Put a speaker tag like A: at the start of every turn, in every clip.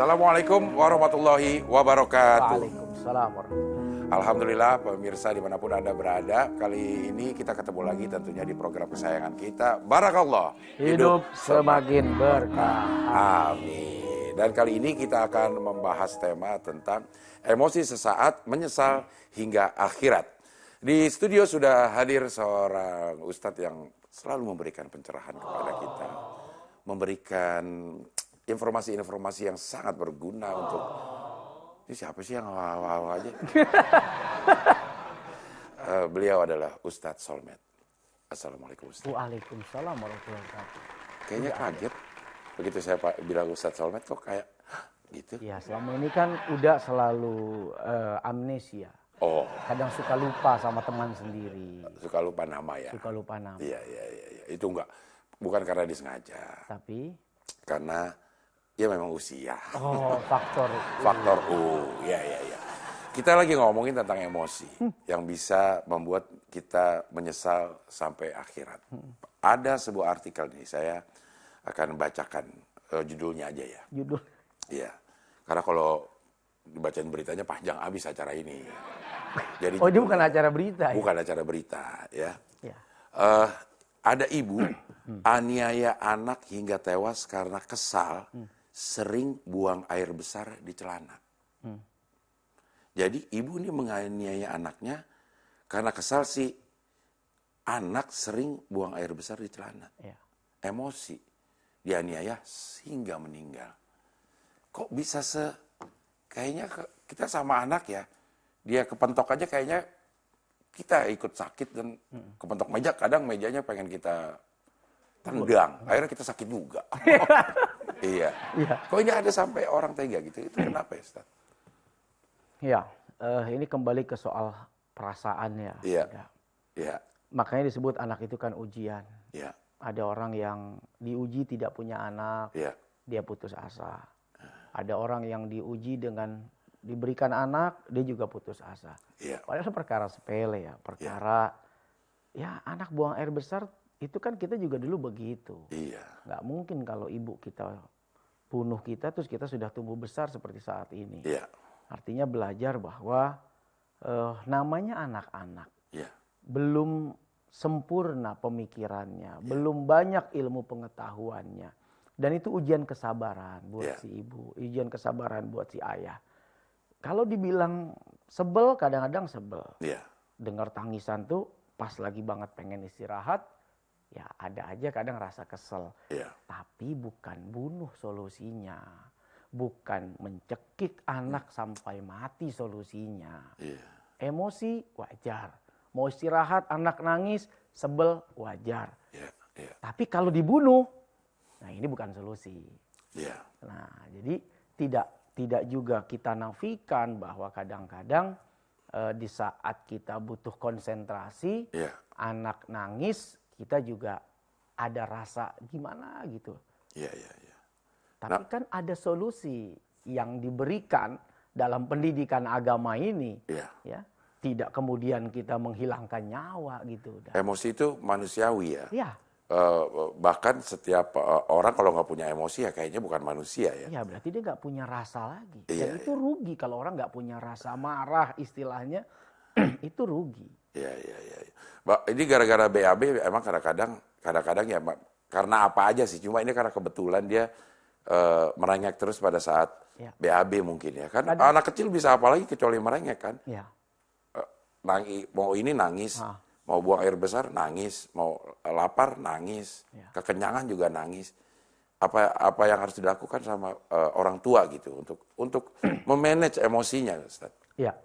A: Assalamualaikum warahmatullahi wabarakatuh.
B: Waalaikumsalam warahmatullahi.
A: Alhamdulillah pemirsa dimanapun Anda berada, kali ini kita ketemu lagi tentunya di program kesayangan kita, Barakallah.
B: Hidup semakin berkah.
A: Amin. Dan kali ini kita akan membahas tema tentang emosi sesaat, menyesal hingga akhirat. Di studio sudah hadir seorang ustadz yang selalu memberikan pencerahan kepada kita, memberikan informasi-informasi yang sangat berguna untuk ini siapa sih yang hawa-hawa aja? Beliau adalah Ustadz Solmed. Assalamualaikum Ustadz.
B: Waalaikumsalam warahmatullahi wabarakatuh.
A: Kayaknya kaget begitu saya bilang Ustadz Solmed kok kayak gitu.
B: Ya selama ini kan udah selalu amnesia.
A: Oh.
B: Kadang suka lupa sama teman sendiri.
A: Suka lupa nama ya.
B: Suka lupa nama.
A: Iya. Itu bukan karena disengaja.
B: Tapi
A: karena ya memang usia.
B: Oh, faktor
A: U. Ya. Kita lagi ngomongin tentang emosi yang bisa membuat kita menyesal sampai akhirat. Ada sebuah artikel nih, saya akan bacakan judulnya aja ya.
B: Judul.
A: Iya. Karena kalau dibacain beritanya panjang habis acara ini. Jadi
B: oh, ini bukan acara berita ya?
A: Bukan acara berita ya.
B: Ya.
A: Ada ibu aniaya anak hingga tewas karena kesal sering buang air besar di celana. Jadi ibu ini menganiaya anaknya karena kesal si anak sering buang air besar di celana.
B: Ya.
A: Emosi, dianiaya hingga meninggal. Kok bisa kayaknya kita sama anak ya, dia kepentok aja kayaknya kita ikut sakit dan kepentok meja, kadang mejanya pengen kita tendang, akhirnya kita sakit juga. Iya. Kok ini ada sampai orang tega gitu? Itu kenapa ya, Ustaz?
B: Ya, ini kembali ke soal perasaan ya.
A: Iya.
B: Makanya disebut anak itu kan ujian.
A: Iya.
B: Ada orang yang diuji tidak punya anak, dia putus asa. Ada orang yang diuji dengan diberikan anak, dia juga putus asa. Padahal perkara sepele ya, perkara ya anak buang air besar. Itu kan kita juga dulu begitu. Iya. Nggak mungkin kalau ibu kita bunuh kita terus kita sudah tumbuh besar seperti saat ini. Iya. Artinya belajar bahwa namanya anak-anak. Iya. Belum sempurna pemikirannya. Belum banyak ilmu pengetahuannya. Dan itu ujian kesabaran buat si ibu. Ujian kesabaran buat si ayah. Kalau dibilang sebel, kadang-kadang sebel. Iya. Dengar tangisan tuh pas lagi banget pengen istirahat. Ya ada aja kadang rasa kesel, tapi bukan bunuh solusinya, bukan mencekik anak sampai mati solusinya. Emosi wajar, mau istirahat anak nangis, sebel wajar. Tapi kalau dibunuh, nah ini bukan solusi. Nah jadi tidak juga kita nafikan bahwa kadang-kadang di saat kita butuh konsentrasi, anak nangis. Kita juga ada rasa gimana gitu. Tapi kan ada solusi yang diberikan dalam pendidikan agama ini. Ya, tidak kemudian kita menghilangkan nyawa gitu.
A: Emosi itu manusiawi ya.
B: Iya.
A: Bahkan setiap orang kalau nggak punya emosi ya kayaknya bukan manusia ya.
B: Ya berarti dia nggak punya rasa lagi. Dan itu rugi kalau orang nggak punya rasa marah istilahnya. Itu rugi. Iya.
A: Ini gara-gara BAB emang kadang-kadang ya karena apa aja sih, cuma ini karena kebetulan dia merengek terus pada saat BAB mungkin ya kan. Anak kecil bisa apa lagi kecuali merengek kan. Mau ini nangis, mau buang air besar nangis, mau lapar nangis, kekenyangan juga nangis. Apa yang harus dilakukan sama orang tua gitu untuk memanage emosinya, Ustaz?
B: Iya.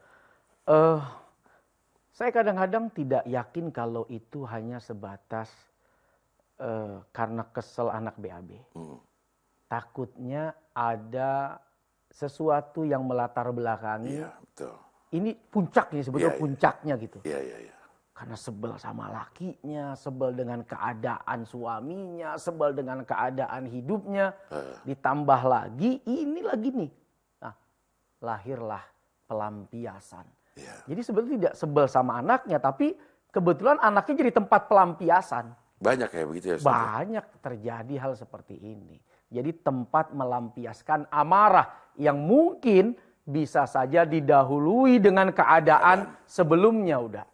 B: Saya kadang-kadang tidak yakin kalau itu hanya sebatas karena kesel anak BAB. Takutnya ada sesuatu yang melatar belakangi.
A: Betul.
B: Ini puncaknya sebetulnya puncaknya gitu.
A: Iya.
B: Karena sebel sama lakinya, sebel dengan keadaan suaminya, sebel dengan keadaan hidupnya. Ditambah lagi ini lagi nih. Nah, lahirlah pelampiasan. Jadi sebetulnya tidak sebel sama anaknya, tapi kebetulan anaknya jadi tempat pelampiasan.
A: Banyak kayak begitu ya, Ustaz?
B: Banyak terjadi hal seperti ini. Jadi tempat melampiaskan amarah yang mungkin bisa saja didahului dengan keadaan sebelumnya udah.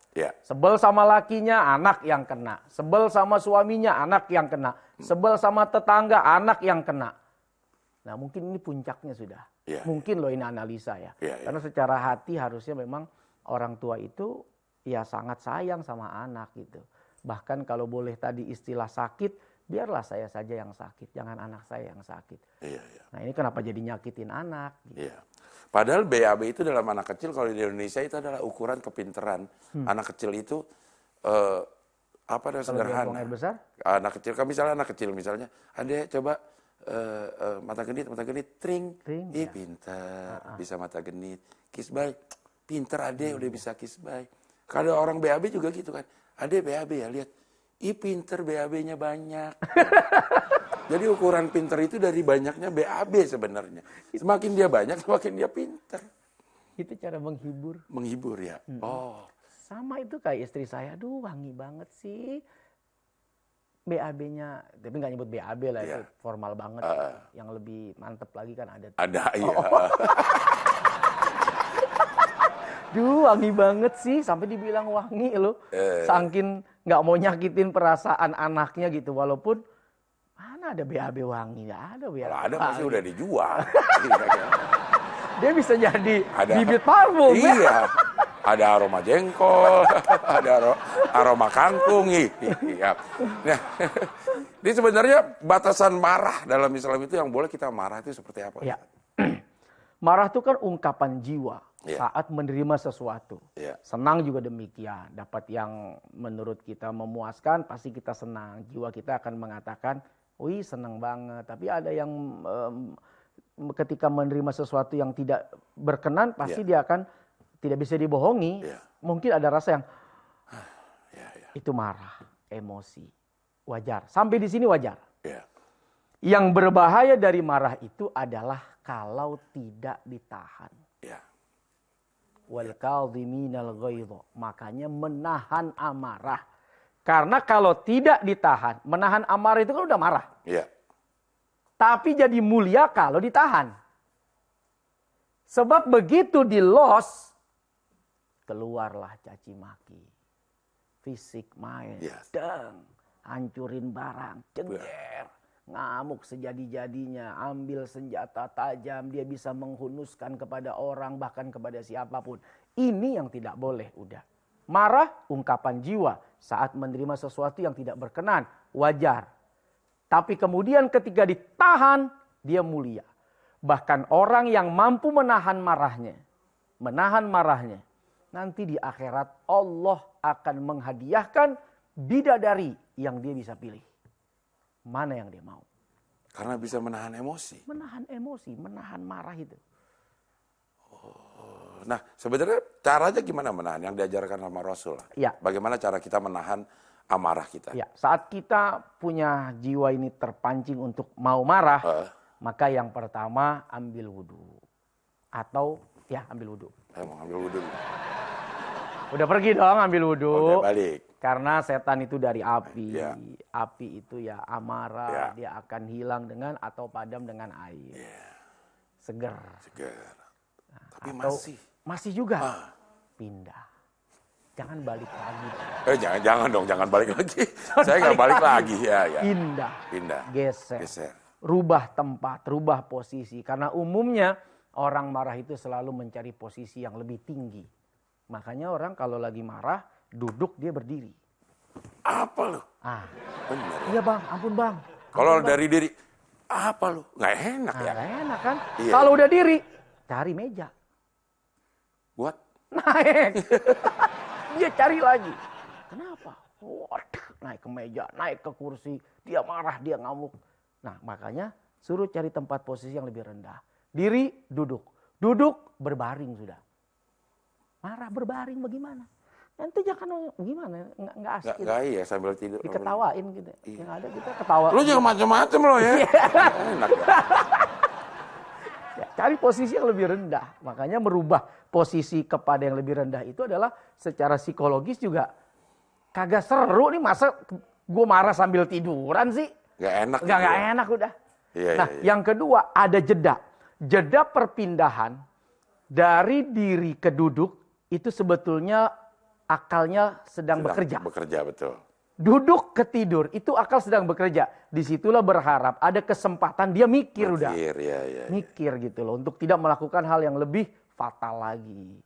B: Sebel sama lakinya, anak yang kena. Sebel sama suaminya, anak yang kena. Sebel sama tetangga, anak yang kena. Nah mungkin ini puncaknya sudah. Mungkin loh ini analisa ya. Karena secara hati harusnya memang orang tua itu ya sangat sayang sama anak gitu. Bahkan kalau boleh tadi istilah sakit, biarlah saya saja yang sakit, jangan anak saya yang sakit. Nah ini kenapa jadi nyakitin anak? Gitu.
A: Padahal BAB itu dalam anak kecil, kalau di Indonesia itu adalah ukuran kepinteran. Anak kecil itu apa namanya sederhana.
B: Air besar?
A: Anak kecil, kan misalnya anak kecil misalnya, adek coba mata genit, tring. Pinter, bisa mata genit. Kiss bye, pinter adek udah bisa kiss bye. Kalau orang BAB juga gitu kan, adek BAB ya lihat, pinter BAB-nya banyak. Jadi ukuran pinter itu dari banyaknya BAB sebenarnya. Semakin dia banyak, semakin dia pinter.
B: Itu cara menghibur.
A: Menghibur ya. Oh.
B: Sama itu kayak istri saya, aduh wangi banget sih. BAB-nya, tapi nggak nyebut BAB lah, itu formal banget. Yang lebih mantep lagi kan ada.
A: Ada, iya.
B: Duh wangi banget sih, sampai dibilang wangi loh. Saking nggak mau nyakitin perasaan anaknya gitu, walaupun mana ada BAB wangi, nggak ada BAB.
A: Kalau ada pasti udah dijual.
B: Dia bisa jadi bibit parfum.
A: Iya. Ada aroma jengkol, ada aroma kangkung. Iya. Nah, ini sebenarnya batasan marah dalam Islam itu yang boleh kita marah itu seperti apa?
B: Ya. Marah itu kan ungkapan jiwa saat menerima sesuatu. Senang juga demikian. Dapat yang menurut kita memuaskan, pasti kita senang. Jiwa kita akan mengatakan, wih senang banget. Tapi ada yang ketika menerima sesuatu yang tidak berkenan, pasti dia akan tidak bisa dibohongi. Mungkin ada rasa yang itu marah, emosi. Wajar. Sampai di sini wajar. Yang berbahaya dari marah itu adalah kalau tidak ditahan. Wal kadhiminal ghaidha. Makanya menahan amarah. Karena kalau tidak ditahan, menahan amarah itu kan udah marah. Tapi jadi mulia kalau ditahan. Sebab begitu di-loss, keluarlah caci maki. Fisik main, hancurin barang, ceger. Ngamuk sejadi-jadinya, ambil senjata tajam, dia bisa menghunuskan kepada orang, bahkan kepada siapapun. Ini yang tidak boleh, udah. Marah, ungkapan jiwa saat menerima sesuatu yang tidak berkenan, wajar. Tapi kemudian ketika ditahan, dia mulia. Bahkan orang yang mampu menahan marahnya, nanti di akhirat Allah akan menghadiahkan bidadari yang dia bisa pilih. Mana yang dia mau.
A: Karena bisa menahan emosi.
B: Menahan emosi, menahan marah itu.
A: Nah sebenarnya caranya gimana menahan? Yang diajarkan sama Rasul. Bagaimana cara kita menahan amarah kita?
B: Saat kita punya jiwa ini terpancing untuk mau marah, maka yang pertama ambil wudhu. Atau ambil wudhu.
A: Ambil wudhu.
B: Udah pergi dong ambil wudhu.
A: Udah balik.
B: Karena setan itu dari api. Api itu amarah. Dia akan hilang dengan atau padam dengan air. Seger. Nah, tapi masih juga. Pindah. Jangan balik lagi.
A: Jangan dong, jangan balik lagi. Saya nggak balik lagi.
B: Pindah. Geser. Rubah tempat, rubah posisi. Karena umumnya orang marah itu selalu mencari posisi yang lebih tinggi. Makanya orang kalau lagi marah, duduk dia berdiri.
A: Apa lo?
B: Benar. Iya bang, ampun bang.
A: Kalau dari diri, apa lo? Nggak enak ya?
B: Nggak enak kan? Kalau udah diri, cari meja.
A: Buat?
B: Naik. Dia cari lagi. Kenapa? Waduh, naik ke meja, naik ke kursi. Dia marah, dia ngamuk. Nah makanya suruh cari tempat posisi yang lebih rendah. Diri, duduk. Duduk, berbaring sudah. Marah berbaring bagaimana? Nanti jangan gimana, nggak asik.
A: Nggak sambil tidur.
B: Diketawain gitu. Yang ada kita ketawa.
A: Lu jangan macam-macam lo ya. Enak
B: ya. Cari posisi yang lebih rendah. Makanya merubah posisi kepada yang lebih rendah itu adalah secara psikologis juga kagak seru nih, masa gue marah sambil tiduran sih.
A: Nggak enak.
B: Nggak enak udah. Yang kedua ada jeda. jeda perpindahan dari diri ke duduk itu sebetulnya akalnya sedang bekerja.
A: Bekerja, betul.
B: Duduk ke tidur itu akal sedang bekerja. Disitulah berharap ada kesempatan dia mikir udah. Mikir gitu loh untuk tidak melakukan hal yang lebih fatal lagi.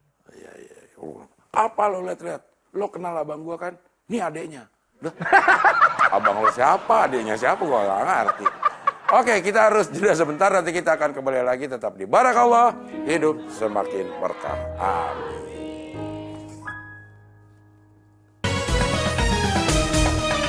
A: Apa lo lihat-lihat? Lo kenal abang gua kan? Ini adeknya. Abang lo siapa? Adeknya siapa? Gua gak ngerti. Oke, kita harus jeda sebentar. Nanti kita akan kembali lagi tetap di Barakallah. Hidup semakin berkah. Amin.